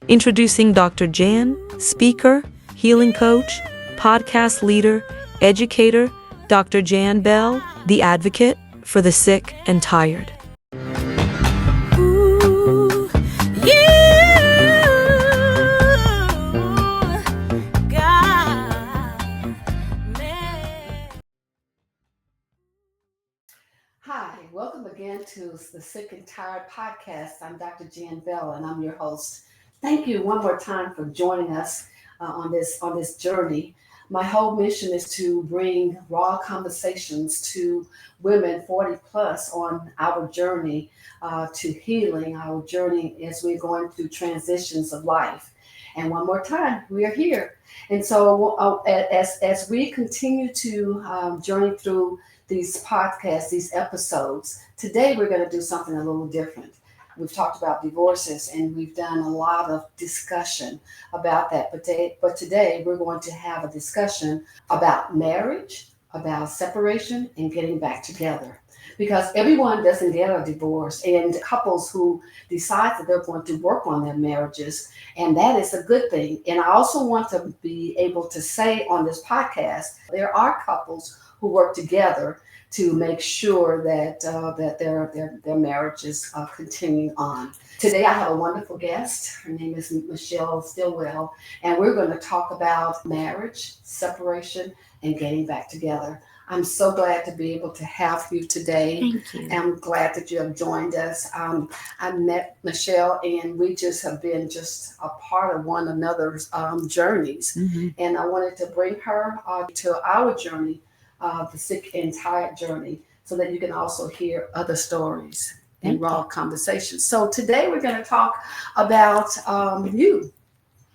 Introducing Dr. Jan, speaker, healing coach, podcast leader, educator, Dr. Jan Bell, the advocate for the sick and tired. Ooh, you, God, man. Hi, welcome again to the Sick and Tired podcast. I'm Dr. Jan Bell, and I'm your host. Thank you one more time for joining us on this journey. My whole mission is to bring raw conversations to women 40 plus on our journey to healing, our journey as we're going through transitions of life. And one more time, we are here. And so as we continue to journey through these podcasts, these episodes, today we're going to do something a little different. We've talked about divorces and we've done a lot of discussion about that. But today we're going to have a discussion about marriage, about separation, and getting back together. Because everyone doesn't get a divorce, and couples who decide that they're going to work on their marriages, and that is a good thing. And I also want to be able to say on this podcast, there are couples who work together to make sure that their marriages continue on. Today I have a wonderful guest. Her name is Michelle Stillwell, and we're going to talk about marriage, separation, and getting back together. I'm so glad to be able to have you today. Thank you. I'm glad that you have joined us. I met Michelle, and we just have been just a part of one another's journeys. Mm-hmm. And I wanted to bring her to our journey, the sick and tired journey, so that you can also hear other stories and raw conversations. So today we're going to talk about you.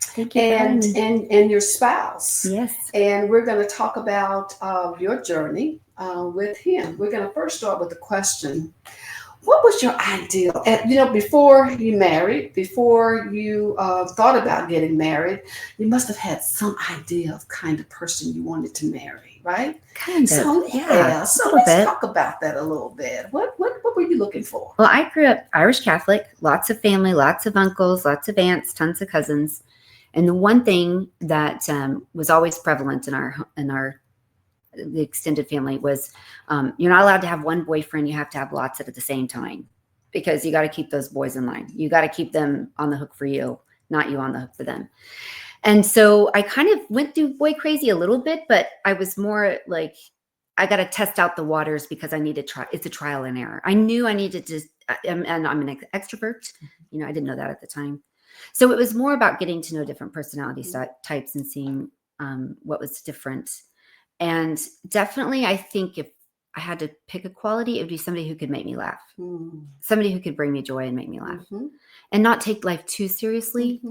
Thank you. And your spouse. Yes. And we're going to talk about your journey with him. We're going to first start with the question: what was your ideal? Before you married, before you thought about getting married, you must have had some idea of kind of person you wanted to marry, right? Kind of. So Yeah. So let's talk about that a little bit. What were you looking for? Well, I grew up Irish Catholic, lots of family, lots of uncles, lots of aunts, tons of cousins. And the one thing that was always prevalent in the extended family was you're not allowed to have one boyfriend. You have to have lots at the same time, because you got to keep those boys in line. You got to keep them on the hook for you, not you on the hook for them. And so I kind of went through boy crazy a little bit, but I was more like, I got to test out the waters because I need to try. It's a trial and error. I knew I needed to, and I'm an extrovert. I didn't know that at the time. So it was more about getting to know different personality types and seeing what was different. And definitely, I think if I had to pick a quality, it would be somebody who could make me laugh, somebody who could bring me joy and make me laugh, and not take life too seriously.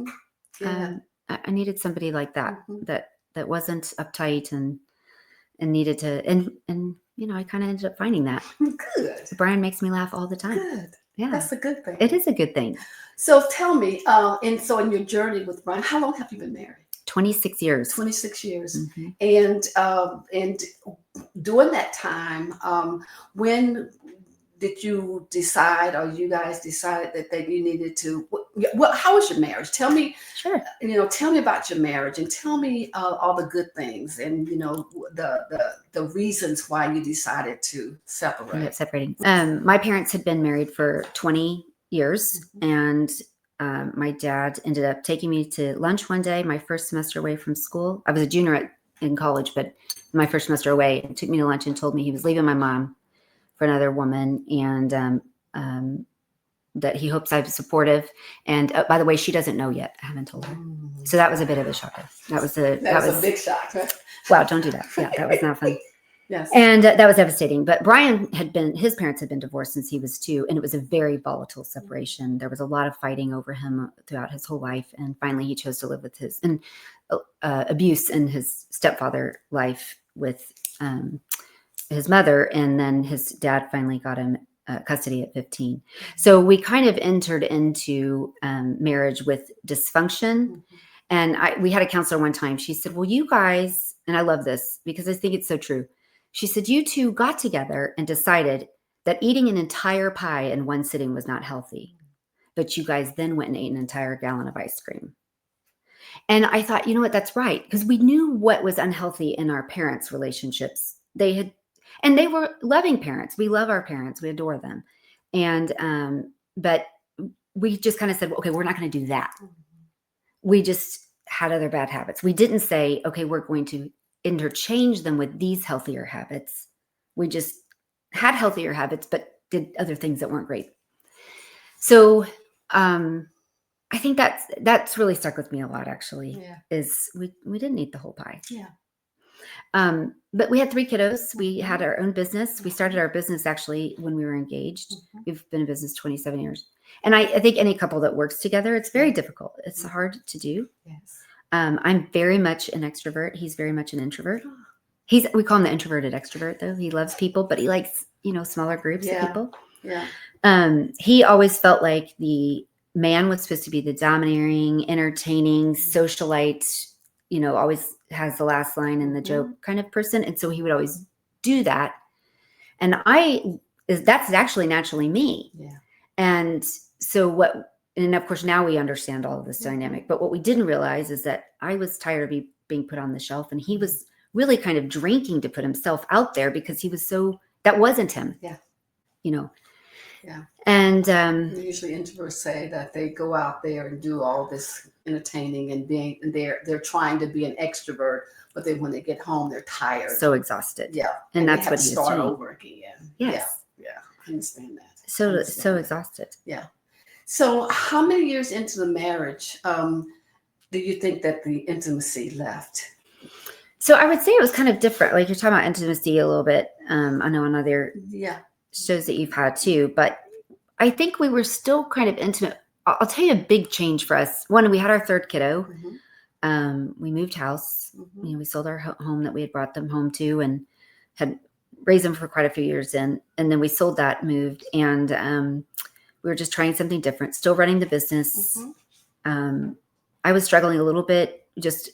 Yeah. I needed somebody like that, that wasn't uptight and needed to, and I kind of ended up finding that. Good. Brian makes me laugh all the time. Good. Yeah, That's a good thing. it is a good thing. So tell me, in your journey with Brian, how long have you been married? 26 years. 26 years. Mm-hmm. And during that time, when did you decide, or you guys decided that you needed to? Well, how was your marriage? Tell me. Sure. Tell me about your marriage, and tell me all the good things, and the reasons why you decided to separate. Separating. My parents had been married for 20 years, and my dad ended up taking me to lunch one day, my first semester away from school. I was a junior in college, but my first semester away, and took me to lunch and told me he was leaving my mom for another woman, and that he hopes I'm supportive. And by the way, she doesn't know yet. I haven't told her. So that was a bit of a shocker. That was a big shock. Right? Wow, don't do that. Yeah, that was not fun. Yes. And that was devastating. But Brian his parents had been divorced since he was 2, and it was a very volatile separation. There was a lot of fighting over him throughout his whole life. And finally he chose to live with his abuse in his stepfather life with his mother. And then his dad finally got him custody at 15. So we kind of entered into marriage with dysfunction. And we had a counselor one time. She said, well, you guys, and I love this because I think it's so true. She said, you two got together and decided that eating an entire pie in one sitting was not healthy. but you guys then went and ate an entire gallon of ice cream. And I thought, you know what, that's right. Because we knew what was unhealthy in our parents' relationships. And they were loving parents. We love our parents. We adore them. And, but we just kind of said, okay, we're not going to do that. We just had other bad habits. We didn't say, okay, we're going to interchange them with these healthier habits. We just had healthier habits, but did other things that weren't great. So, I think that's really stuck with me a lot, actually. Yeah. Is we didn't eat the whole pie. Yeah. But we had 3 kiddos. We had our own business. We started our business actually when we were engaged. Mhm. We've been in business 27 years. And I think any couple that works together, it's very difficult. It's hard to do. Yes. I'm very much an extrovert. He's very much an introvert. We call him the introverted extrovert, though. He loves people, but he likes, smaller groups of Yeah. people. Yeah. He always felt like the man was supposed to be the domineering, entertaining, socialite, always has the last line in the joke kind of person. And so he would always do that. And that's actually naturally me. Yeah. And so and of course now we understand all of this dynamic, but what we didn't realize is that I was tired of being put on the shelf, and he was really kind of drinking to put himself out there because he was that wasn't him. Yeah. Yeah. And Usually introverts say that they go out there and do all this entertaining and they're trying to be an extrovert, but then when they get home, they're tired. so exhausted. Yeah. And they that's have what to he was start doing. over again. Yes. Yeah. I understand that. So Understand that. exhausted. Yeah. So how many years into the marriage do you think that the intimacy left? So I would say it was kind of different. Like you're talking about intimacy a little bit. I know on other Yeah. shows that you've had too, but I think we were still kind of intimate. I'll tell you a big change for us. One, we had our 3rd kiddo. Mm-hmm. We moved house. Mm-hmm. We sold our home that we had brought them home to and had raised them for quite a few years in. And then we sold that, moved, and we were just trying something different, still running the business. Mm-hmm. I was struggling a little bit, just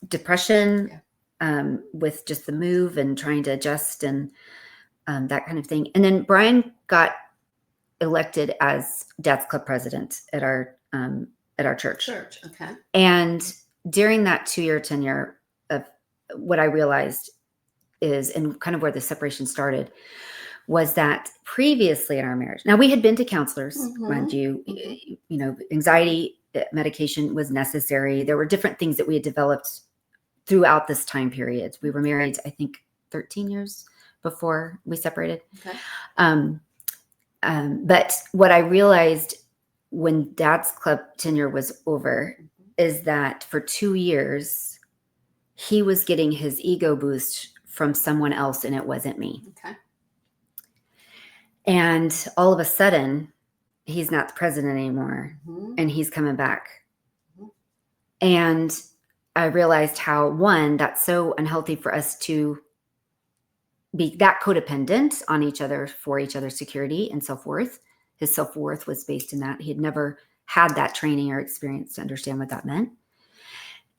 depression with just the move and trying to adjust and that kind of thing. And then Brian got elected as Dad's Club president at our church. Okay. And during that 2-year tenure of what I realized is, and kind of where the separation started, was that previously in our marriage, now we had been to counselors, mind you, anxiety medication was necessary. There were different things that we had developed throughout this time period. We were married, I think, 13 years before we separated. Okay. But what I realized when Dad's Club tenure was over is that for 2 years, he was getting his ego boost from someone else, and it wasn't me. Okay. And all of a sudden, he's not the president anymore, and he's coming back. And I realized how, one, that's so unhealthy for us to be that codependent on each other for each other's security and self-worth. His self-worth was based in that. He had never had that training or experience to understand what that meant.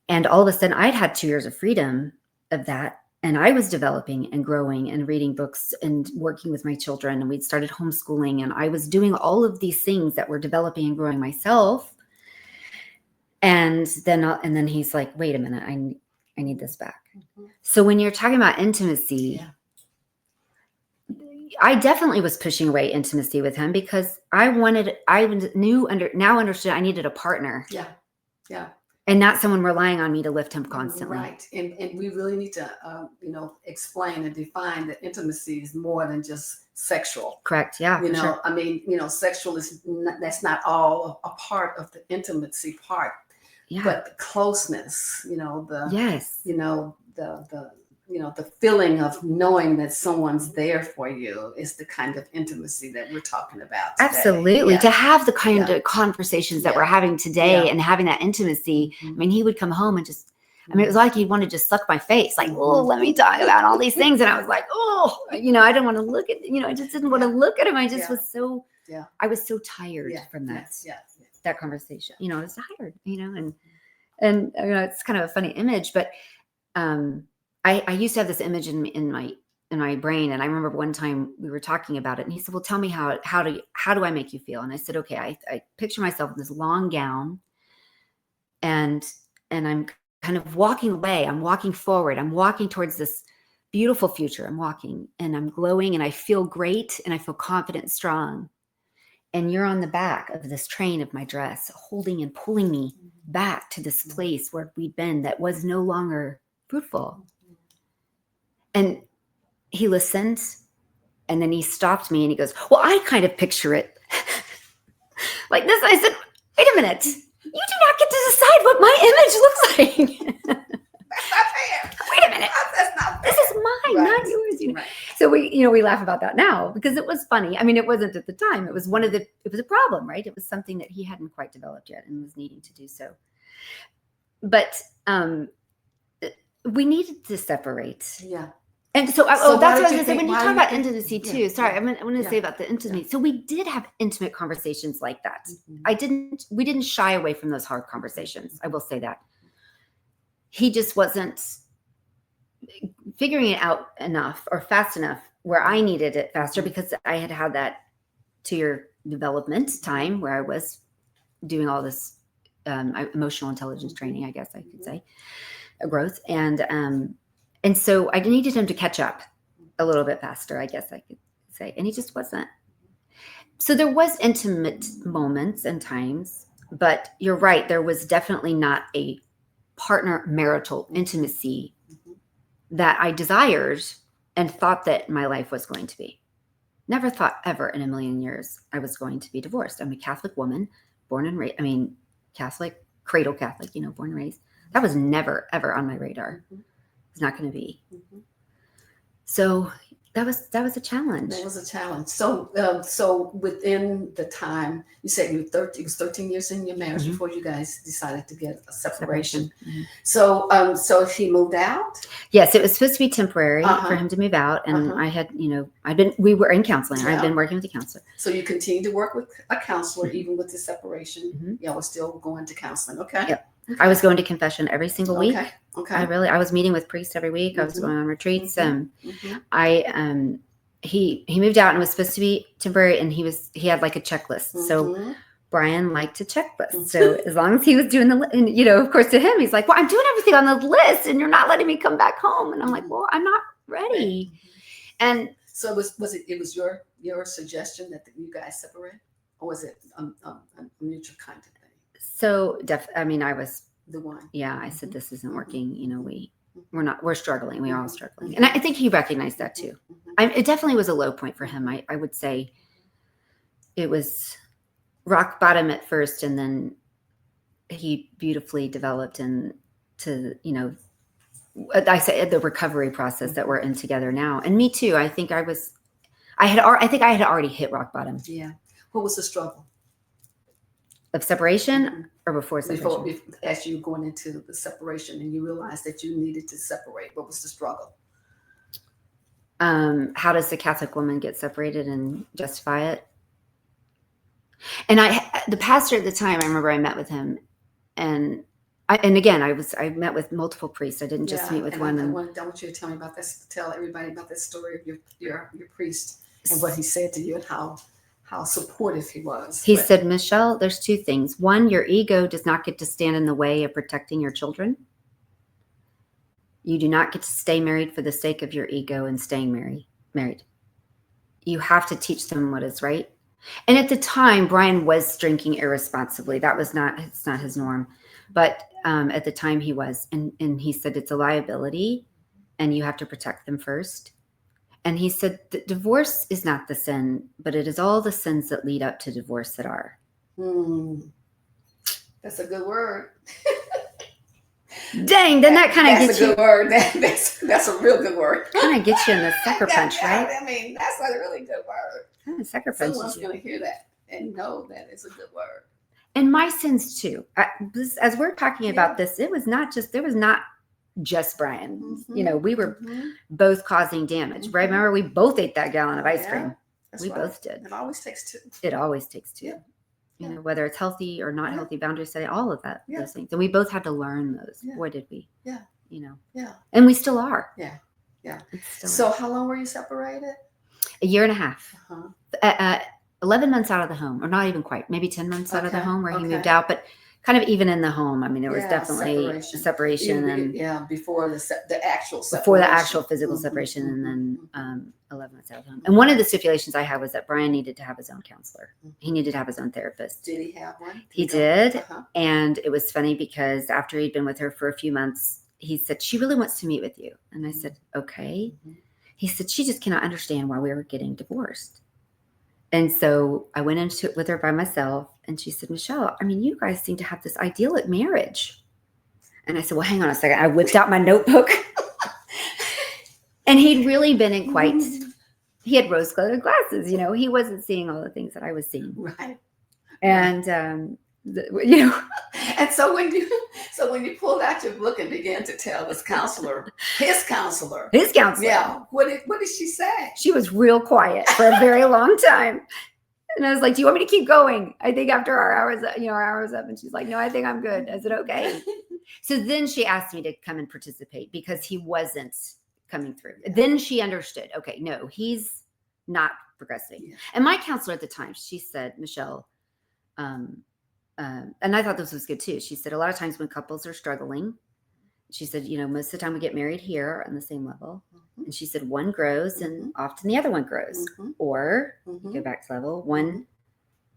And all of a sudden, I'd had 2 years of freedom of that. And I was developing and growing and reading books and working with my children. And we'd started homeschooling. And I was doing all of these things that were developing and growing myself. And then he's like, wait a minute, I need this back. So when you're talking about intimacy, I definitely was pushing away intimacy with him because I understood I needed a partner. Yeah. Yeah. And not someone relying on me to lift him constantly. Right. And we really need to, explain and define that intimacy is more than just sexual. Correct. Yeah. Sure. I mean, sexual that's not all a part of the intimacy part, Yeah. but the closeness, Yes. the feeling of knowing that someone's there for you is the kind of intimacy that we're talking about today. Absolutely. Yeah. To have the kind of conversations that we're having today Yeah. and having that intimacy. Mhm. I mean, he would come home and it was like he'd want to just suck my face. Like, oh, let me talk about all these things. And I was like, oh, I didn't want to look at, I just didn't want to look at him. I just was so, I was so tired from that, that conversation. I was tired, and it's kind of a funny image, but I used to have this image in my in my brain. And I remember one time we were talking about it, and he said, well, tell me how do I make you feel? And I said, okay, I picture myself in this long gown, and I'm kind of walking away. I'm walking forward. I'm walking towards this beautiful future. I'm walking and I'm glowing and I feel great and I feel confident and strong. And you're on the back of this train of my dress, holding and pulling me back to this place where we'd been that was no longer fruitful. And he listened, and then he stopped me and he goes, well, I kind of picture it like this. I said, wait a minute. You do not get to decide what my image looks like. That's not fair. Wait a minute. That's not fair. This is mine, Right. not yours. Right. So we laugh about that now because it was funny. I mean, it wasn't at the time. It was it was a problem, right? It was something that he hadn't quite developed yet and was needing to do so. But we needed to separate. Yeah. And so, So that's why what I did was you going to say. think- When you why talk do you about think- intimacy yeah, too, sorry, yeah, I'm going to yeah, say about the intimacy. So we did have intimate conversations like that. We didn't shy away from those hard conversations. I will say that. He just wasn't figuring it out enough or fast enough where I needed it faster because I had that 2-year development time where I was doing all this emotional intelligence training, I guess I could say, growth. And so I needed him to catch up a little bit faster, I guess I could say. And he just wasn't. So there was intimate moments and times, but you're right. There was definitely not a partner marital intimacy that I desired and thought that my life was going to be. Never thought ever in a million years I was going to be divorced. I'm a Catholic woman, born and raised, Catholic, cradle Catholic, born and raised. That was never, ever on my radar. It's not going to be. So that was a challenge. That was a challenge. So within the time, you said it was 13 years in your marriage before you guys decided to get a separation. Mhm. So he moved out. Yes, it was supposed to be temporary Uh-huh. for him to move out. And Uh-huh. I had, we were in counseling. I'd Yeah. been working with a counselor. So you continued to work with a counselor even with the separation. Mhm. Y'all were still going to counseling. Okay. Yep. I was going to confession every single week. Okay. Okay. I was meeting with priests every week. I was Mhm. going on retreats. Mhm. He moved out and it was supposed to be temporary, and he had like a checklist. So Mhm. Brian liked to checklist. So as long as he was doing and of course to him, he's like, well, I'm doing everything on the list and you're not letting me come back home. And I'm like, well, I'm not ready. And So it was your suggestion that you guys separate, or was it a mutual kind of thing? so I was, The one. I said, this isn't Mhm. working. We're struggling. We're all Mhm. struggling. And I think he recognized that too. Mhm. It definitely was a low point for him. I would say it was rock bottom at first, and then he beautifully developed into, I say the recovery process that we're in together now. And me too. I think I had already hit rock bottom Yeah. What was the struggle of separation or before separation. before as you were going into the separation and you realized that you needed to separate? What was the struggle? How does the Catholic woman get separated and justify it? And the pastor at the time, I remember I met with him, and again, I met with multiple priests. I didn't just meet with and one. I want you to tell me about this. Tell everybody about this story of your priest and what he said to you and how supportive he was. He But- said, Michelle, there's two things. One, your ego does not get to stand in the way of protecting your children. You do not get to stay married for the sake of your ego and staying married. You have to teach them what is right. And at the time, Brian was drinking irresponsibly. It's not his norm. But at the time he was. And he said, it's a liability and you have to protect them first. And he said, that divorce is not the sin, but it is all the sins that lead up to divorce that are. That's a good word. Dang, then that kind of That's gets a you, good word. That's a real good word. kind of gets you in the sucker punch, right? I mean, that's a really good word. Kind of sucker punches Someone's you. going to hear that and know that it's a good word. And my sins too. As we're talking about this, there was not just Brian. Mhm. We were Mhm. both causing damage. Mhm. Right? Remember, we both ate that gallon of ice Yeah, cream. That's We right. both did. It always takes two. It always takes two. Yeah. Yeah. Whether it's healthy or not Yeah. healthy, boundary setting, all of that, Yeah. those things. And we both had to learn those. Yeah. Boy, did we. Yeah. Yeah. And we still are. Yeah. It's still So how long were you separated? a year and a half. Uh-huh. 11 months out of the home, or not even quite, maybe 10 months out of the Okay, home where he okay. moved out, but kind of even in the home. I mean, there was Yeah, definitely separation and before the actual separation. before the actual physical Mhm, separation, and then mhm, 11 months out of the home. And one of the stipulations I had was that Brian needed to have his own counselor. He needed to have his own therapist. Did he have one? He did. Uh-huh. And it was funny because after he'd been with her for a few months, he said, she really wants to meet with you. And I said, okay. Mhm. He said, she just cannot understand why we were getting divorced. And so I went into it with her by myself, and she said, Michelle, I mean, you guys seem to have this idyllic marriage. And I said, well, hang on a second. I whipped out my notebook. And he'd really been in quite, he had rose-colored glasses, you know, he wasn't seeing all the things that I was seeing. Right. And, you know, And so when you pulled out your book and began to tell his counselor, his counselor, yeah, what did she say? she was real quiet for a very long time. And I was like, do you want me to keep going? I think after our hour's up. And she's like, no, I think I'm good. I said, okay. So then she asked me to come and participate because he wasn't coming through. Then she understood, okay, no, he's not progressing. Yeah. And my counselor at the time, she said, Michelle, and I thought this was good too. She said, a lot of times when couples are struggling, she said, you know, most of the time we get married here on the same level. Mhm. And she said, one grows and often the other one grows. Mhm. Or Mhm. go back to level, one,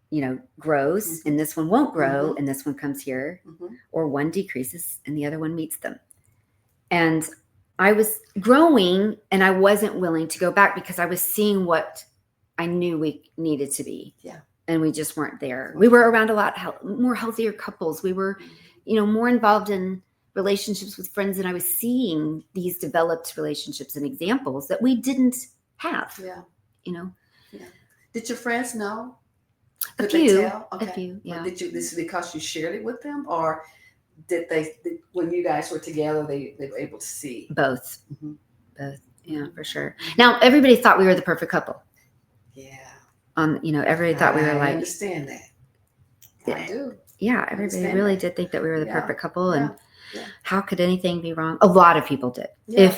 you know, grows and this one won't grow and this one comes here, Mhm. or one decreases and the other one meets them. And I was growing and I wasn't willing to go back because I was seeing what I knew we needed to be. Yeah. And we just weren't there. We were around a lot more healthier couples. We were, you know, more involved in relationships with friends, and I was seeing these developed relationships and examples that we didn't have. Yeah. You know, Did your friends know? a Did they few, tell? a few, yeah. Did you? This is because you shared it with them, or when you guys were together, they were able to see? Both, Mhm. both, yeah, for sure. Now everybody thought we were the perfect couple. Yeah. You know, everybody thought we were I like, understand that. I do. yeah, everybody understand really that. did think that we were the Yeah, perfect couple, and yeah. how could anything be wrong? A lot of people did. Yeah.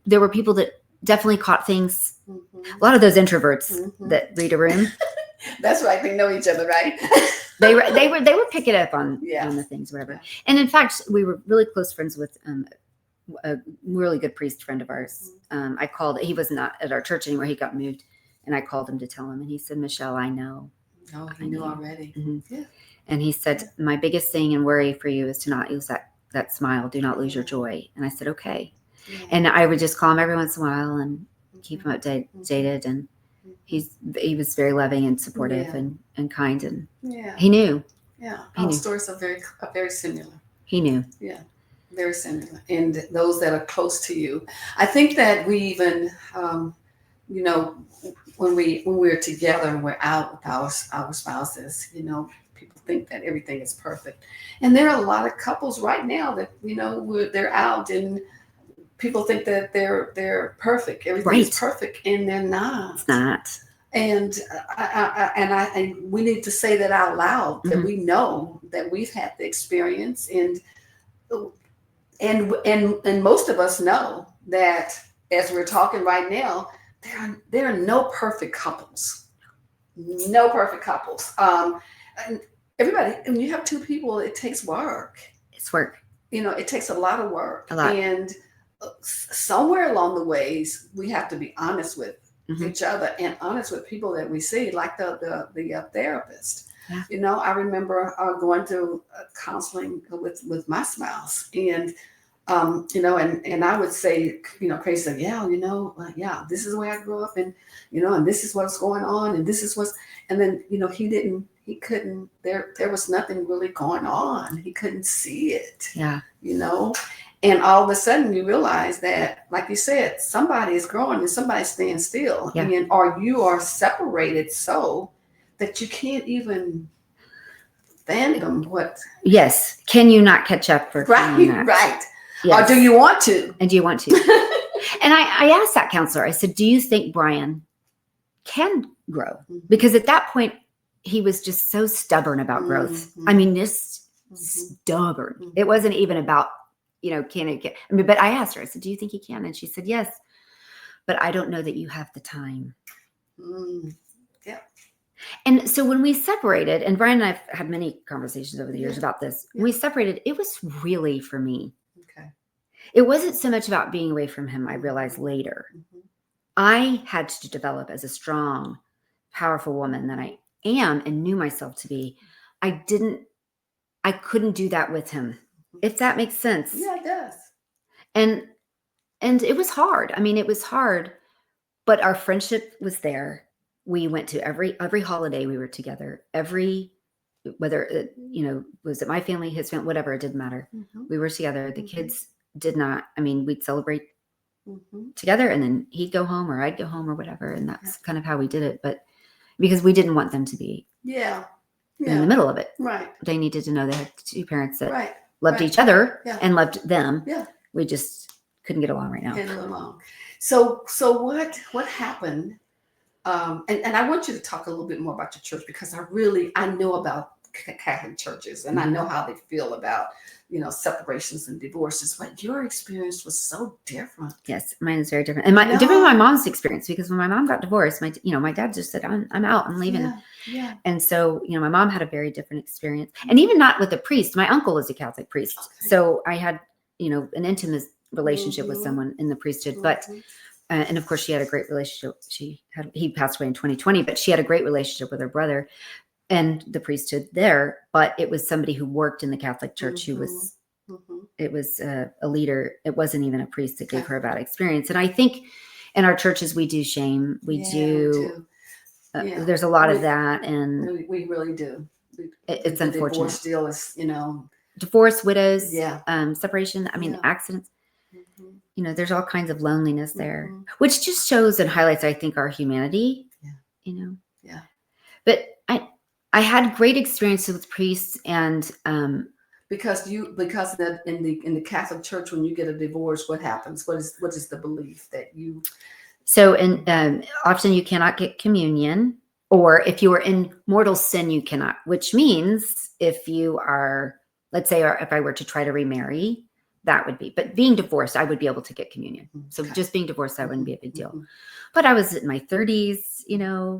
There were people that definitely caught things. Mhm. A lot of those introverts Mhm. that read a room, That's right. They know each other, right? they were picking up on Yeah. the things, whatever. And in fact, we were really close friends with a really good priest friend of ours. I called. He was not at our church anymore. He got moved, and I called him to tell him, and he said, "Michelle, I know." No, I he knew knew. already. Mhm. Yeah. And he said, "My biggest thing and worry for you is to not lose that smile. Do not lose your joy." And I said, "Okay." Yeah. And I would just call him every once in a while and keep him updated. And he was very loving and supportive Yeah. and kind, and Yeah. he knew. Yeah. He Our knew. stories are very similar. He knew. Yeah. Very similar. And those that are close to you, I think that we even, you know, when we're together and we're out with our spouses, you know, people think that everything is perfect, and there are a lot of couples right now that, you know, they're out and people think that they're perfect, everything is Right. perfect, and they're not. It's not. And and we need to say that out loud, that Mhm. we know that we've had the experience, and most of us know that as we're talking right now, there are no perfect couples. No perfect couples. And everybody, when you have two people, it takes work. It's work. You know, it takes a lot of work. A lot. And somewhere along the ways, we have to be honest with Mhm. each other and honest with people that we see, like the therapist. Yeah. You know, I remember going to counseling with my spouse, and you know, and I would say, you know, crazy, yeah, you know, yeah, this is the way I grew up, and you know, and this is what's going on, and this is what's, and then, you know, he couldn't, there was nothing really going on. He couldn't see it, Yeah. you know, and all of a sudden you realize that, like you said, somebody is growing and somebody's staying still, Yeah. and or you are separated so that you can't even fathom what. Yes. Can you not catch up for Right, that? right. Yes. Or do you want to? And do you want to? And I asked that counselor, I said, do you think Brian can grow? Because at that point, he was just so stubborn about growth. Mhm. I mean, just Mhm. stubborn. Mhm. It wasn't even about, you know, can it get, I mean, but I asked her, I said, do you think he can? And she said, yes. but I don't know that you have the time. Mm. And so when we separated, and Brian and I've had many conversations over the years Yeah. about this, when Yeah. we separated, it was really for me. Okay. It wasn't so much about being away from him, I realized later. Mhm. I had to develop as a strong, powerful woman that I am and knew myself to be. I couldn't do that with him, if that makes sense. Yeah, it does. And it was hard. I mean, it was hard, but our friendship was there. We went to every holiday we were together. Whether it, was it my family, his family, whatever, it didn't matter. Mhm. We were together. The Mhm. kids did not. I mean, we'd celebrate Mhm. together, and then he'd go home or I'd go home or whatever, and that's kind of how we did it. But because we didn't want them to be Yeah. in the Yeah. middle of it, Right. they needed to know they had two parents that Right. loved Right. each other Yeah. and loved them. Yeah. We just couldn't get along right now. Handle along. So what happened? And I want you to talk a little bit more about your church, because I know about Catholic churches, and I know how they feel about separations and divorces. But your experience was so different. Yes, mine is very different, and different than my mom's experience, because when my mom got divorced, my dad just said, "I'm out, I'm leaving." Yeah. Yeah. And so, my mom had a very different experience, and even not with a priest. My uncle was a Catholic priest, Okay. so I had an intimate relationship with Mhm. someone in the priesthood. But Mhm. and of course, she had a great relationship. He passed away in 2020, but she had a great relationship with her brother and the priesthood there. But it was somebody who worked in the Catholic Church who was. Mhm. It was a leader. It wasn't even a priest that gave Okay. her a bad experience. And I think in our churches we do shame. We Yeah, do. Yeah. There's a lot of We- that, and We really do. it's The unfortunate. divorce deal is, Divorce, widows, Yeah. separation. I mean, Yeah. accidents. Mhm. There's all kinds of loneliness there, Mhm. which just shows and highlights, I think, our humanity. Yeah. Yeah. But I had great experiences with priests, and Because in the Catholic Church, when you get a divorce, what happens? What is the belief that you? so often you cannot get communion, or if you are in mortal sin, you cannot. Which means if you are, let's say, or if I were to try to remarry, that would be. But being divorced, I would be able to get communion. So Okay. just being divorced, that wouldn't be a big deal. Mhm. But I was in my 30s,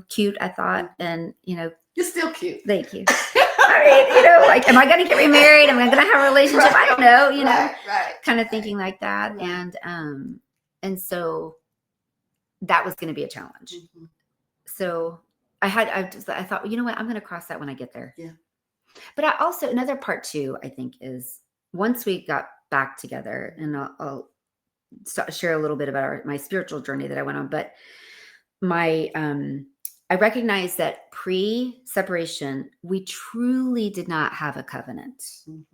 cute, I thought, and You're still cute. thank you. I mean, like, am I going to get remarried? Am I going to have a relationship? I don't know, Right. kind of thinking like that. Right. And so that was going to be a challenge. Mhm. So I thought, well, you know what? I'm going to cross that when I get there. Yeah. But another part too, I think, is once we got back together, and I'll share a little bit about my spiritual journey that I went on, but I recognized that pre-separation, we truly did not have a covenant. Mhm.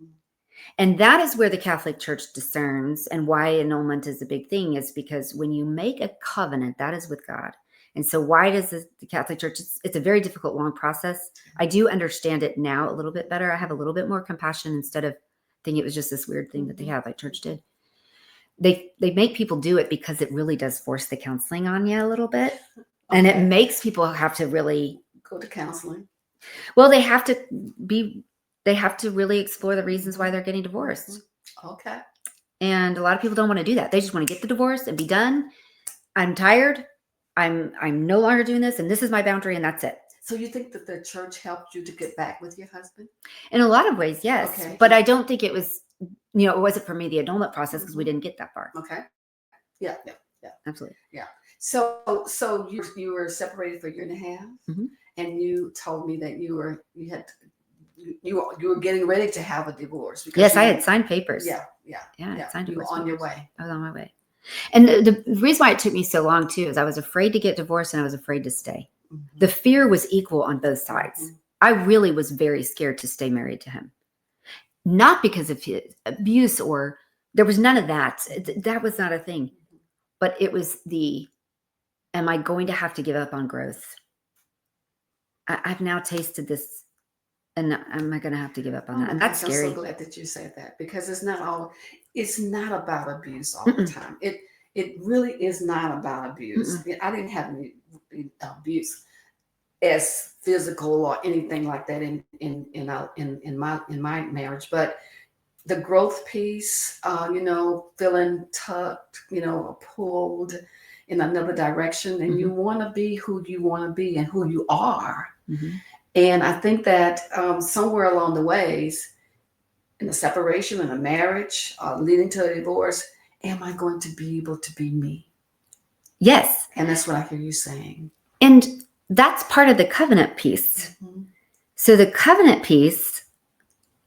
And that is where the Catholic Church discerns, and why annulment is a big thing, is because when you make a covenant, that is with God. And so why does the Catholic Church, it's a very difficult, long process. I do understand it now a little bit better. I have a little bit more compassion, instead of thinking it was just this weird thing that the Catholic Church did. They make people do it because it really does force the counseling on you a little bit. And it Okay. makes people have to really, Go to counseling. well, they have to really explore the reasons why they're getting divorced. Okay. And a lot of people don't want to do that. They just want to get the divorce and be done. I'm tired. I'm no longer doing this, and this is my boundary, and that's it. So you think that the church helped you to get back with your husband? In a lot of ways, yes. Okay. But I don't think it was, it wasn't for me, the annulment process, because we didn't get that far. Okay. Yeah. Absolutely. So you were separated for a year and a half, Mhm. and you told me that you were getting ready to have a divorce. Because Yes, you I were- had signed papers. Yeah. I had signed You were divorce on your papers. way. I was on my way. And the reason why it took me so long too is I was afraid to get divorced, and I was afraid to stay. Mhm. The fear was equal on both sides. Mhm. I really was very scared to stay married to him. Not because of his abuse, or there was none of that. That was not a thing. But it was am I going to have to give up on growth? I've now tasted this, and am I going to have to give up on that? And that's I'm scary. so glad that you said that, because it's not about abuse all the time. It really is not about abuse. I didn't have any abuse as physical or anything like that in my marriage, but the growth piece, feeling tucked, pulled, in another direction, and you want to be who you want to be and who you are. Mhm. And I think that somewhere along the ways, in a separation, in a marriage, leading to a divorce, am I going to be able to be me? Yes. And that's what I hear you saying. And that's part of the covenant piece. Mhm. So the covenant piece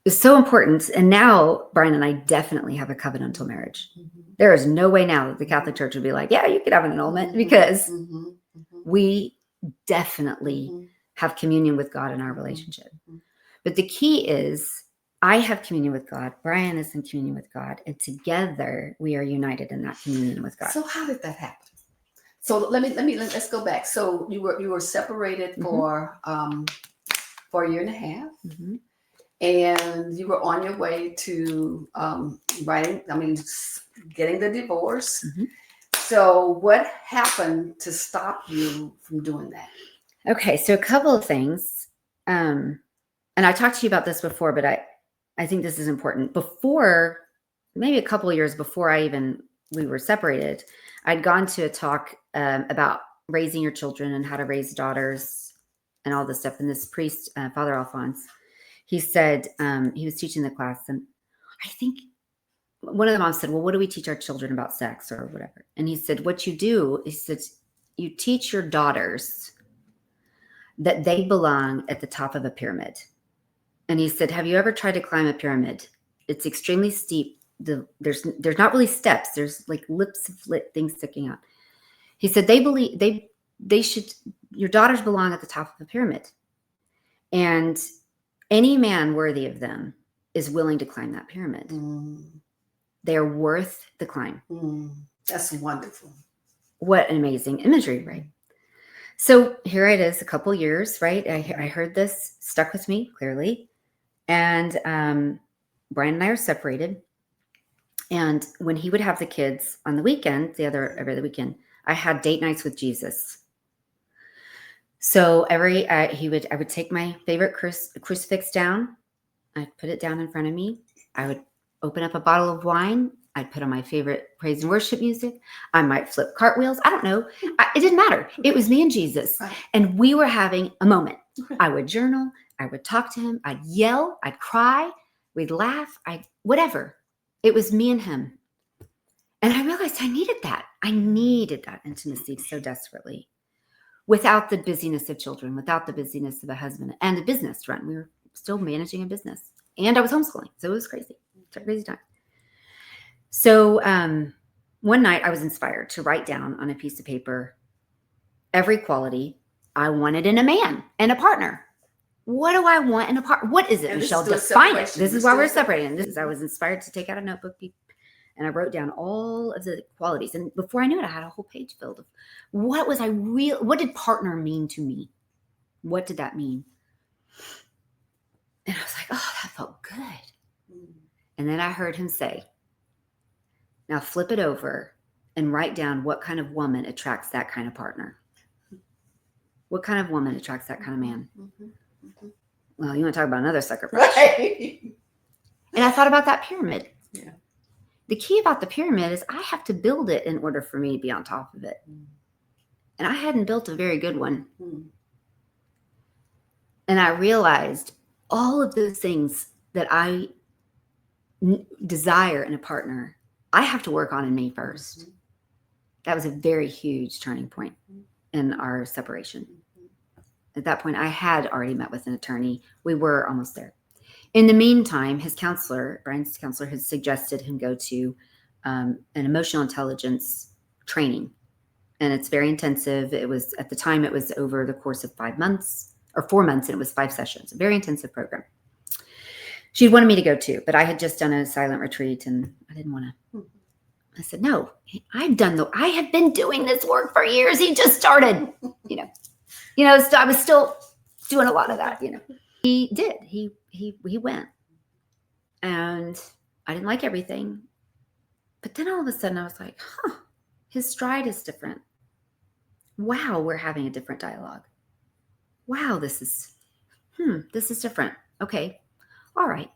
is so important. And now Brian and I definitely have a covenantal marriage. Mhm. There is no way now that the Catholic Church would be like, yeah, you could have an annulment, because Mhm. Mhm. we definitely Mhm. have communion with God in our relationship. Mhm. But the key is I have communion with God. Brian is in communion with God. And together we are united in that communion with God. So how did that happen? So let's go back. So you were separated Mhm. for a year and a half, Mhm. and you were on your way to getting the divorce. Mhm. So what happened to stop you from doing that? Okay, so a couple of things. And I talked to you about this before, but I think this is important. Before, maybe a couple of years before we were separated, I'd gone to a talk about raising your children and how to raise daughters and all this stuff. And this priest, Father Alphonse, he said, he was teaching the class, and I think one of the moms said, well, what do we teach our children about sex or whatever? And he said, what you do, he said, you teach your daughters that they belong at the top of a pyramid. And he said, have you ever tried to climb a pyramid? It's extremely steep. There's not really steps. There's like lips of things sticking out. He said, your daughters belong at the top of the pyramid. And any man worthy of them is willing to climb that pyramid. Mm. They are worth the climb. That's wonderful. What an amazing imagery, right? So here it is, a couple years, right? I heard this, stuck with me clearly. And Brian and I are separated. And when he would have the kids on the weekend, every other weekend, I had date nights with Jesus. So I would take my favorite crucifix down. I'd put it down in front of me. I would open up a bottle of wine. I'd put on my favorite praise and worship music. I might flip cartwheels. I don't know. It didn't matter. It was me and Jesus. Right. And we were having a moment. I would journal. I would talk to him. I'd yell. I'd cry. We'd laugh. Whatever. It was me and him. And I realized I needed that. I needed that intimacy so desperately. Without the busyness of children, without the busyness of a husband and the business run. We were still managing a business. And I was homeschooling. So it was crazy. It's a crazy time. So one night I was inspired to write down on a piece of paper every quality I wanted in a man and a partner. What do I want in a partner? What is it, And this Michelle? is still Define it. separation. This is This why still we're separating. I was inspired to take out a notebook and I wrote down all of the qualities. And before I knew it, I had a whole page filled of what did partner mean to me? What did that mean? And I was like, oh, that felt good. And then I heard him say, now flip it over and write down what kind of woman attracts that kind of partner. What kind of woman attracts that kind of man? Well, you want to talk about another sucker punch. Right. And I thought about that pyramid. Yeah. The key about the pyramid is I have to build it in order for me to be on top of it. And I hadn't built a very good one. And I realized all of those things that I desire in a partner, I have to work on in me first. That was a very huge turning point in our separation. At that point, I had already met with an attorney. We were almost there. In the meantime, his counselor, Brian's counselor, had suggested him go to an emotional intelligence training. And it's very intensive. At the time, it was over the course of 5 months or 4 months, and it was 5 sessions, a very intensive program. She wanted me to go too, but I had just done a silent retreat and I didn't want to. I said, no, I have been doing this work for years. He just started, I was still doing a lot of that, He did. He went. And I didn't like everything. But then all of a sudden I was like, his stride is different. Wow, we're having a different dialogue. Wow, this is different. Okay. All right.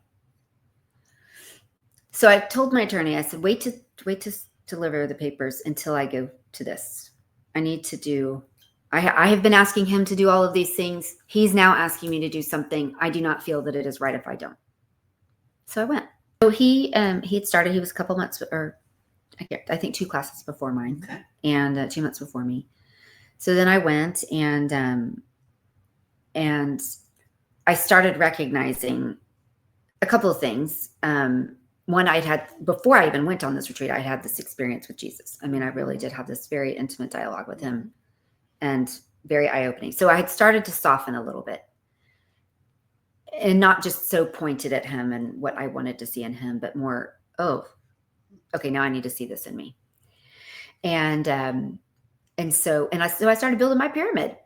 So I told my attorney, I said, wait to deliver the papers until I go to this. I need to do. I have been asking him to do all of these things. He's now asking me to do something. I do not feel that it is right if I don't. So I went. So he had started. He was a couple months, or I think 2 classes before mine, Okay. and 2 months before me. So then I went, and I started recognizing a couple of things. One, I'd had, before I even went on this retreat, I had this experience with Jesus. I mean, I really did have this very intimate dialogue with him, and very eye-opening. So I had started to soften a little bit, and not just so pointed at him and what I wanted to see in him, but more, oh, okay, now I need to see this in me. And so I started building my pyramid.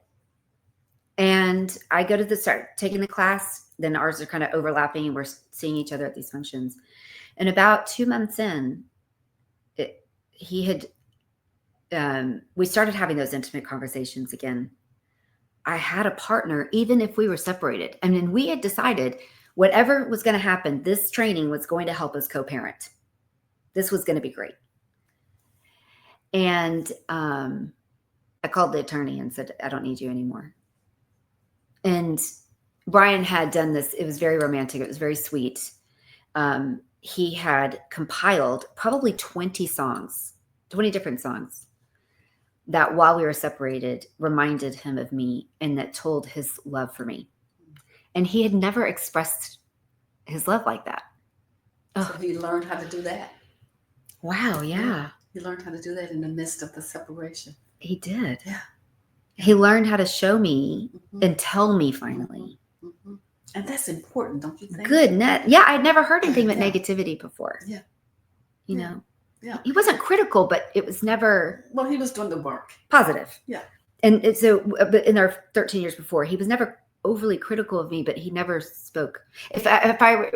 And I go to start taking the class, then ours are kind of overlapping, and we're seeing each other at these functions. And about 2 months in, we started having those intimate conversations again. I had a partner, even if we were separated. I mean, we had decided whatever was going to happen, this training was going to help us co-parent. This was going to be great. And I called the attorney and said, I don't need you anymore. And Brian had done this. It was very romantic. It was very sweet. He had compiled probably 20 different songs that while we were separated reminded him of me and that told his love for me. And he had never expressed his love like that. So he learned how to do that. Wow. Yeah. He learned how to do that in the midst of the separation. He did. Yeah. He learned how to show me Mhm. and tell me finally. Mhm. And that's important, don't you think? Good. Yeah. I'd never heard anything but Yeah. negativity before. Yeah. You Yeah. know, Yeah. he wasn't critical, but it was never Well, he was doing the work. positive. Yeah. And so, but in our 13 years before, he was never overly critical of me, but he never spoke. If I,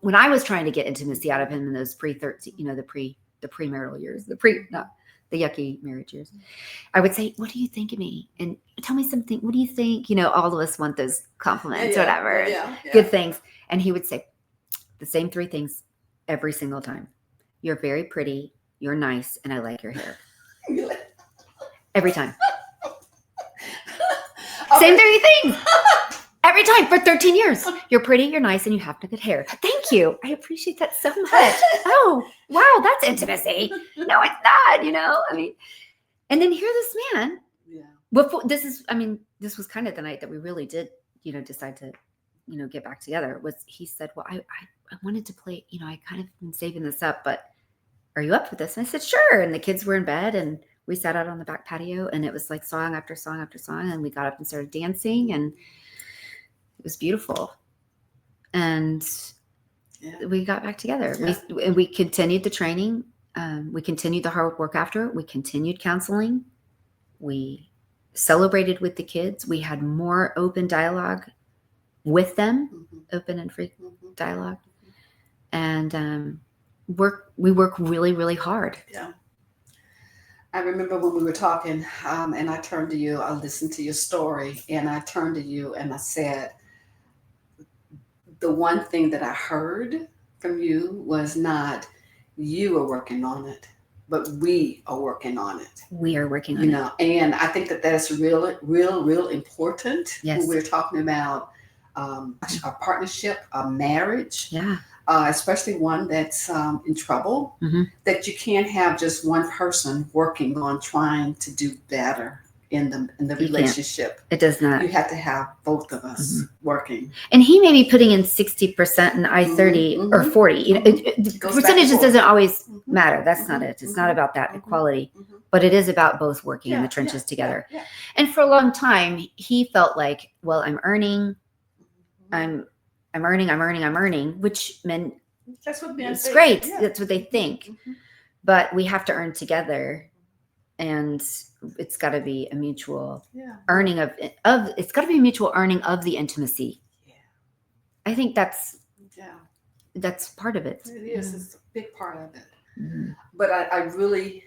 when I was trying to get intimacy out of him in those pre-13, the premarital years, not the yucky marriage years, I would say, what do you think of me? And tell me something. What do you think? All of us want those compliments, whatever, good things. And he would say the same 3 things every single time. You're very pretty, you're nice, and I like your hair. Every time. Same 3 things. Every time for 13 years. You're pretty, you're nice, and you have good hair. Thank you. I appreciate that so much. Oh, wow, that's intimacy. No, it's not, I mean, and then here this man, Yeah. before this was kind of the night that we really did, decide to, get back together. He said, well, I wanted to play, I kind of been saving this up, but are you up for this? And I said, sure. And the kids were in bed and we sat out on the back patio and it was like song after song after song. And we got up and started dancing and it was beautiful. And we got back together. Yeah. We continued the training. We continued the hard work after. We continued counseling. We celebrated with the kids. We had more open dialogue with them, open and free dialogue. And we work really, really hard. Yeah. I remember when we were talking and I turned to you, I listened to your story and I turned to you and I said, the one thing that I heard from you was not you are working on it, but we are working on it. We are working on it. And I think that that's real important. Yes. When we're talking about a partnership, a marriage. Yeah. Especially one that's in trouble, that you can't have just one person working on trying to do better in the relationship. It does not. You have to have both of us working. And he may be putting in 60% and I 30 or 40. Percentages doesn't always matter. That's not it. It's not about that equality, but it is about both working in the trenches together. Yeah. And for a long time, he felt like, well, I'm earning, I'm earning, which meant That's what men it's think. great. Yeah. That's what they think. But we have to earn together, and it's got to be a mutual earning of it's got to be a mutual earning of the intimacy. Yeah. I think that's part of it. It is. It's a big part of it. Mhm. But I really,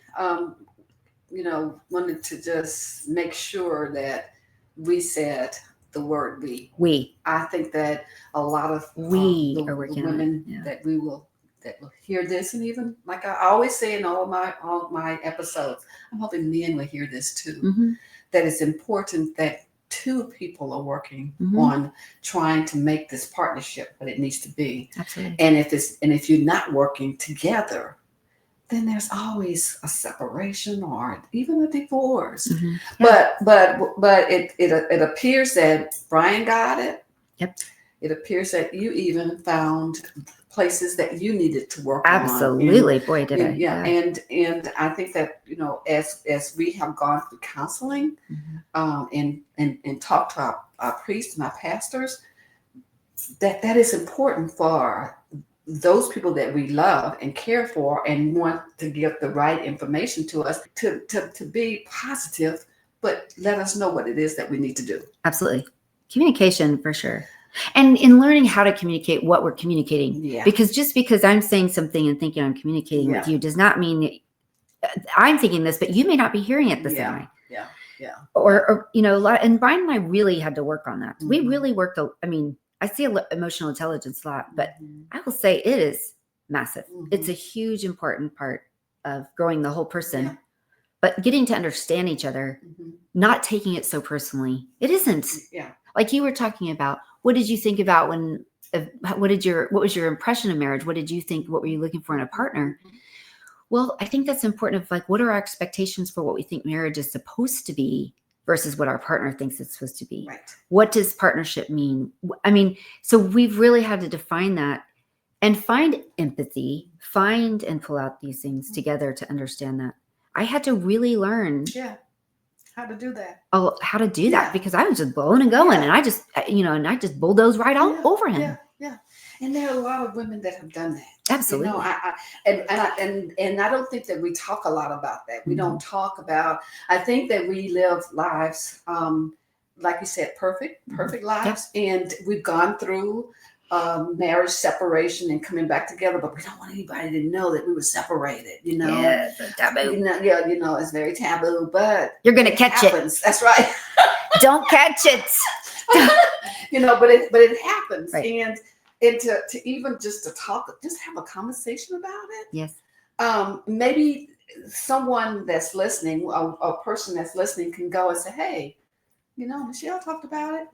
wanted to just make sure that we said the word we. We I think that a lot of We the are working on it, women yeah. that we will that will hear this, and even like I always say in all my episodes, I'm hoping men will hear this too. Mhm. That it's important that two people are working Mhm. on trying to make this partnership what it needs to be. Absolutely. And if you're not working together, then there's always a separation or even a divorce. Mhm. Yeah. But it appears that Brian got it. Yep. It appears that you even found places that you needed to work on. Absolutely. Boy, did I. Yeah, and I think that as we have gone through counseling, Mhm. and talked to our priests and our pastors, that is important for those people that we love and care for and want to give the right information to us to be positive, but let us know what it is that we need to do. Absolutely. Communication for sure. And in learning how to communicate what we're communicating. Yeah. Because just because I'm saying something and thinking I'm communicating with Yeah. you does not mean I'm thinking this, but you may not be hearing it the same Yeah. way. Yeah. Or a lot. And Brian and I really had to work on that. We Mhm. really worked. I see emotional intelligence a lot, but Mhm. I will say it is massive. Mhm. It's a huge, important part of growing the whole person. Yeah. But getting to understand each other, Mhm. not taking it so personally. It isn't. Yeah. Like you were talking about, what did you think about when? What was your impression of marriage? What did you think? What were you looking for in a partner? Mhm. Well, I think that's important. Of like, what are our expectations for what we think marriage is supposed to be versus what our partner thinks it's supposed to be? Right. What does partnership mean? I mean, so we've really had to define that and find empathy, find and pull out these things together to understand that. I had to really learn Yeah. How to do that. how to do Yeah. that because I was just blowing and going, Yeah. and I just bulldozed right all Yeah, over him. Yeah. And there are a lot of women that have done that. Absolutely. You know, and I don't think that we talk a lot about that. We don't talk about. I think that we live lives, like you said, perfect lives, and we've gone through marriage separation and coming back together, but we don't want anybody to know that we were separated. You know, Yeah, it's taboo. You know, it's very taboo, but You're gonna catch happens. That's right. Don't catch it. You know, but it happens, Right. and to even just to talk, just have a conversation about it. Yes. Maybe someone that's listening, a person that's listening, can go and say, "Hey, you know, Michelle talked about it.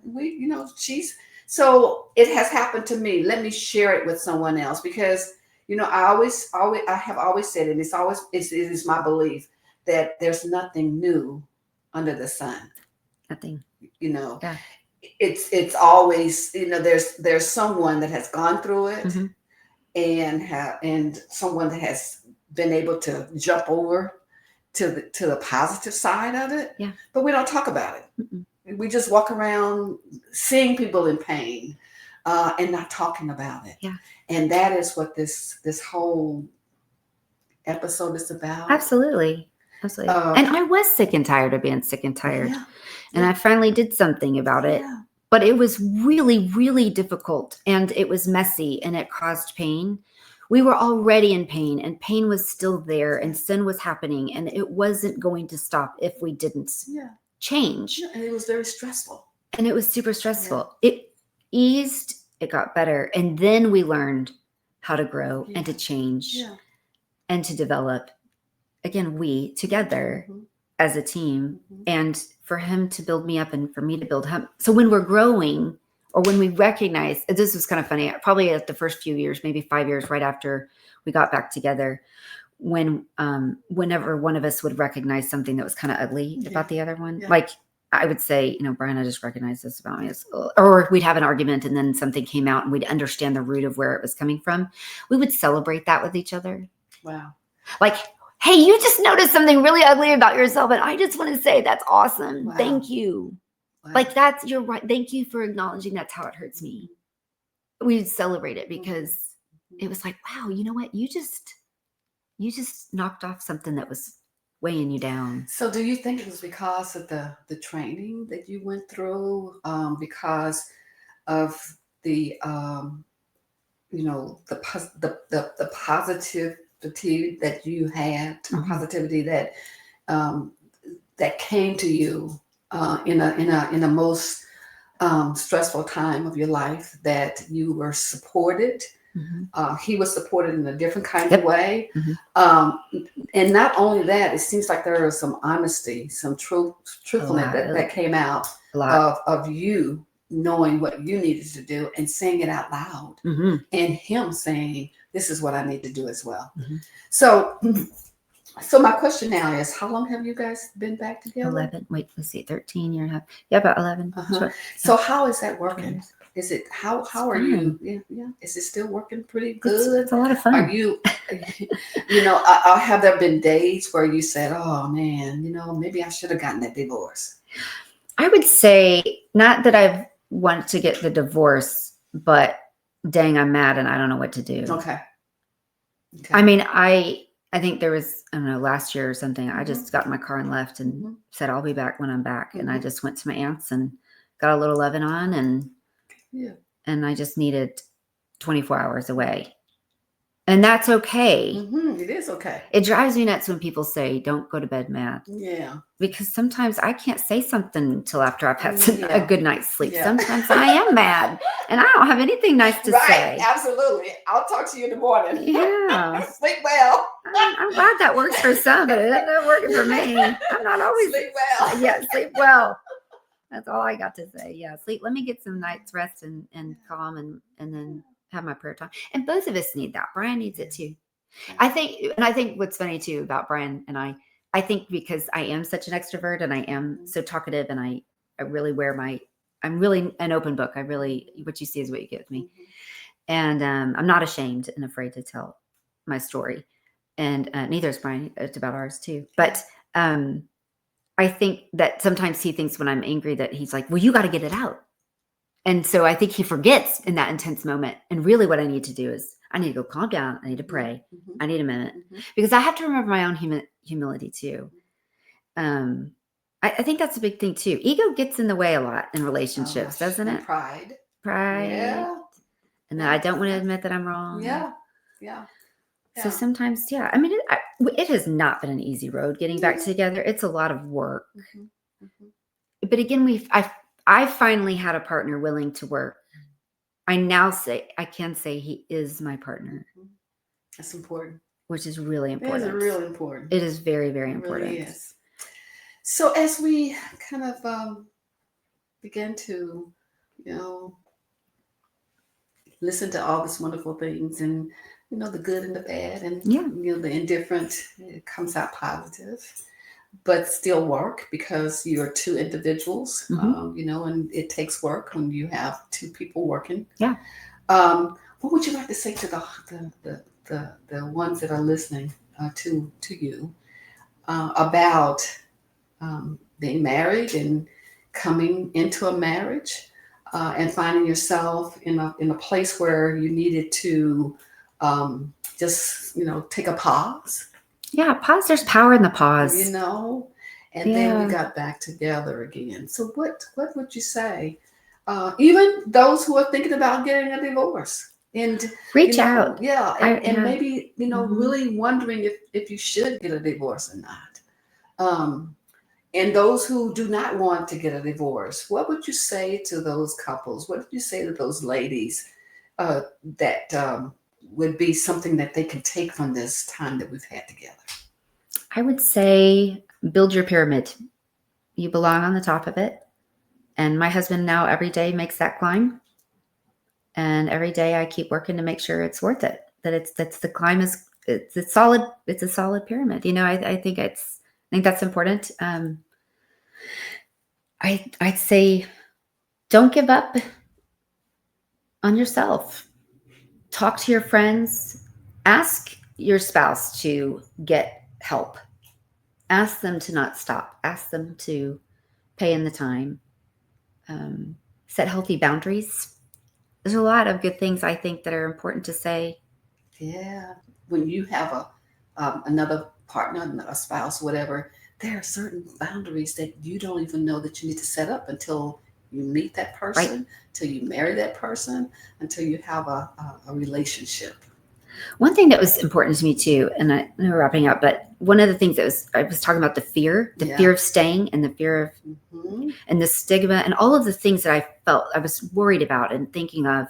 So it has happened to me. Let me share it with someone else because you know, I have always said, and it is my belief that there's nothing new under the sun. Nothing. You know, Yeah. It's always, you know, there's someone that has gone through it Mhm. and someone that has been able to jump over to the positive side of it. Yeah. But we don't talk about it. Mm-mm. We just walk around seeing people in pain and not talking about it. Yeah. And that is what this whole episode is about. Absolutely. And I was sick and tired of being sick and tired. Yeah. And I finally did something about it. Yeah. But it was really, really difficult and it was messy and it caused pain. We were already in pain and pain was still there and sin was happening and it wasn't going to stop if we didn't Yeah. change. And it was very stressful. And it was super stressful. It eased, it got better. And then we learned how to grow and to change Yeah. and to develop. Again, we together Mhm. as a team, Mhm. and for him to build me up and for me to build him. So when we're growing or when we recognize, this was kind of funny, probably at the first few years, maybe 5 years right after we got back together, whenever one of us would recognize something that was kind of ugly about the other one, Yeah. like I would say, you know, Brian, I just recognized this about me. Or we'd have an argument and then something came out and we'd understand the root of where it was coming from. We would celebrate that with each other. Wow. Like, hey, you just noticed something really ugly about yourself. And I just want to say that's awesome. Wow. Thank you. Wow. Like you're right. Thank you for acknowledging that's how it hurts me. We'd celebrate it because it was like, wow, you know what? You just knocked off something that was weighing you down. So do you think it was because of the training that you went through, because of the you know, the positivity that you had, Mhm. positivity that that came to you in a most stressful time of your life, that you were supported He was supported in a different kind of way. Mhm. And not only that, it seems like there was some honesty, some truthfulness lot. that came out A lot. of you knowing what you needed to do and saying it out loud, Mhm. and him saying, this is what I need to do as well. Mhm. So my question now is, how long have you guys been back together? 11. Wait, let's see. 13 year and a half. Yeah, about 11. Uh-huh. Sure. So how is that working? Is it how are you? Yeah. Is it still working pretty good? It's a lot of fun. Are you, have there been days where you said, oh man, maybe I should have gotten that divorce? I would say not that I've wanted to get the divorce, but dang, I'm mad and I don't know what to do. Okay. I mean, I think there was, I don't know, last year or something, I just got in my car and left and said, I'll be back when I'm back. And I just went to my aunt's and got a little Lebanon and I just needed 24 hours away. And that's okay. It is okay. It drives me nuts when people say, don't go to bed mad. Yeah. Because sometimes I can't say something until after I've had a good night's sleep. Yeah. Sometimes I am mad and I don't have anything nice to say. Absolutely. I'll talk to you in the morning. Yeah. Sleep well. I'm glad that works for some, but it ended up working for me. I'm not always. Sleep well. Yeah, sleep well. That's all I got to say. Yeah, sleep. Let me get some night's rest and calm and then have my prayer time. And both of us need that. Brian needs it too. I think what's funny too about Brian and I think because I am such an extrovert and I am so talkative and I really I'm really an open book. What you see is what you get with me. And I'm not ashamed and afraid to tell my story. And neither is Brian. It's about ours too. But I think that sometimes he thinks when I'm angry that he's like, well, you got to get it out. And so I think he forgets in that intense moment. And really what I need to do is I need to go calm down. I need to pray. I need a minute because I have to remember my own humility too. I think that's a big thing too. Ego gets in the way a lot in relationships, doesn't it? Pride. Yeah. And then I don't want to admit that I'm wrong. Yeah. So sometimes, I mean, it has not been an easy road getting back together. It's a lot of work. But again, I finally had a partner willing to work. I can say he is my partner. That's important. Which is really important. It is really important. It is very, very important. It really is. So as we kind of begin to, listen to all these wonderful things and, the good and the bad and, the indifferent, it comes out positive, but still work because you're two individuals, and it takes work when you have two people working. Yeah. What would you like to say to the ones that are listening to you about being married and coming into a marriage and finding yourself in a place where you needed to just take a pause? Yeah, pause. There's power in the pause. And then we got back together again. So what would you say? Even those who are thinking about getting a divorce and reach out. Yeah. And maybe, really wondering if you should get a divorce or not. And those who do not want to get a divorce, what would you say to those couples? What would you say to those ladies that would be something that they can take from this time that we've had together? I would say build your pyramid. You belong on the top of it. And my husband now every day makes that climb. And every day I keep working to make sure it's worth it. That's the climb it's solid. It's a solid pyramid. I think that's important. I'd say don't give up on yourself. Talk to your friends. Ask your spouse to get help. Ask them to not stop. Ask them to pay in the time. Set healthy boundaries. There's a lot of good things I think that are important to say. Yeah. When you have another partner, another spouse, whatever, there are certain boundaries that you don't even know that you need to set up until you meet that person, until you marry that person, until you have a relationship. One thing that was important to me too, and I know we're wrapping up, but one of the things I was talking about the fear of staying and the fear of, and the stigma and all of the things that I felt I was worried about and thinking of.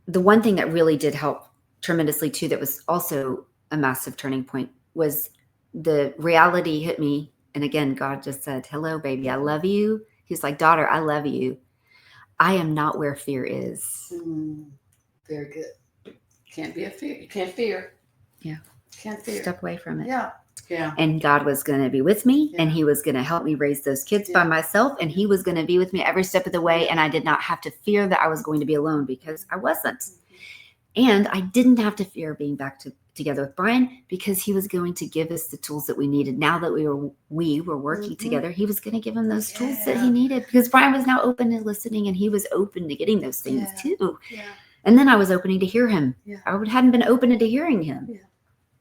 the one thing that really did help tremendously too, that was also a massive turning point, was the reality hit me. And again, God just said, hello, baby, I love you. He's like, daughter, I love you. I am not where fear is. Very good. Can't be a fear. You can't fear. Yeah. Can't fear. Step away from it. Yeah. Yeah. And God was going to be with me, and Yeah. he was going to help me raise those kids Yeah. by myself. And he was going to be with me every step of the way. And I did not have to fear that I was going to be alone, because I wasn't. And I didn't have to fear being back together with Brian, because he was going to give us the tools that we needed. Now that we were working Mhm. together, he was going to give him those tools that Yeah. he needed, because Brian was now open to listening, and he was open to getting those things Yeah. too. Yeah. And then I was opening to hear him. Yeah. I hadn't been open to hearing him. Yeah.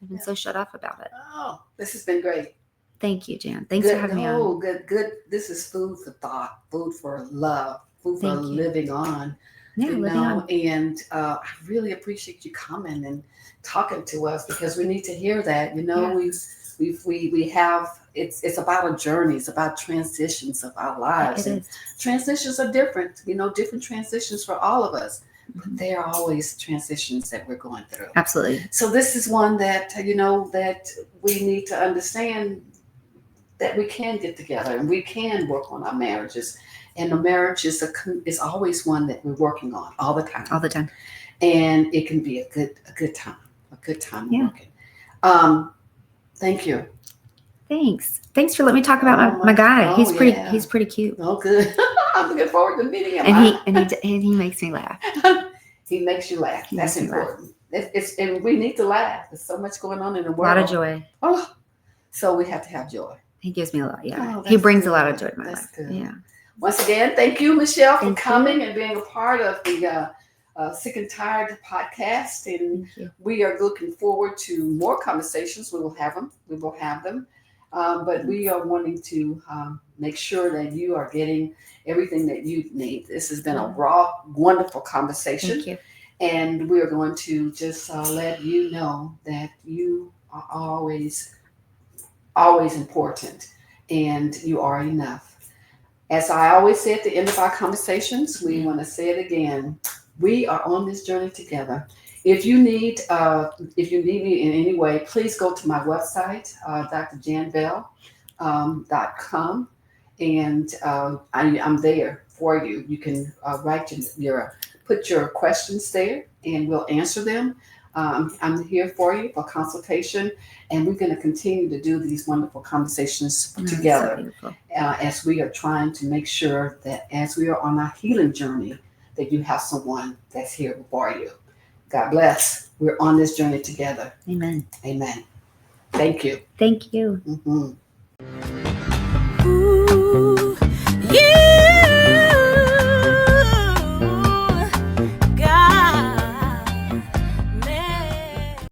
I've been Yeah. so shut off about it. Oh, this has been great. Thank you, Jan. Thanks for having me on. Oh, good. This is food for thought, food for love, food for Thank you. living on. Yeah, You living know, on. and I really appreciate you coming and talking to us, because we need to hear that. You know, Yeah. we have it's about a journey. It's about transitions of our lives, It and is. transitions are different. You know, different transitions for all of us. But Mhm. they are always transitions that we're going through. Absolutely. So this is one that that we need to understand, that we can get together and we can work on our marriages. And the marriage is always one that we're working on all the time. All the time. And it can be a good time Yeah. working. Thank you. Thanks for letting me talk about Oh my guy. oh, He's pretty yeah. he's pretty cute. Oh, good. I'm looking forward to meeting him. And he makes me laugh. He makes you laugh. He That's makes me laugh. important. And we need to laugh. There's so much going on in the A world. lot of joy. Oh, so we have to have joy. He gives me a lot. Yeah. Oh, he that's brings a lot of good. joy to my That's life. good. Yeah. Once again, thank you, Michelle, for Thank you. coming and being a part of the Sick and Tired podcast. And Thank you. we are looking forward to more conversations. We will have them. But we are wanting to make sure that you are getting everything that you need. This has been a raw, wonderful conversation. Thank you. And we are going to just let you know that you are always important, and you are enough. As I always say at the end of our conversations, we want to say it again. We are on this journey together. If you need me in any way, please go to my website, drjanbell.com, and I'm there for you. You can put your questions there, and we'll answer them. I'm here for you for consultation, and we're going to continue to do these wonderful conversations Oh, so together beautiful. as we are trying to make sure that as we are on our healing journey, that you have someone that's here for you. God bless. We're on this journey together. Amen. Amen. Thank you. Thank you. Mhm.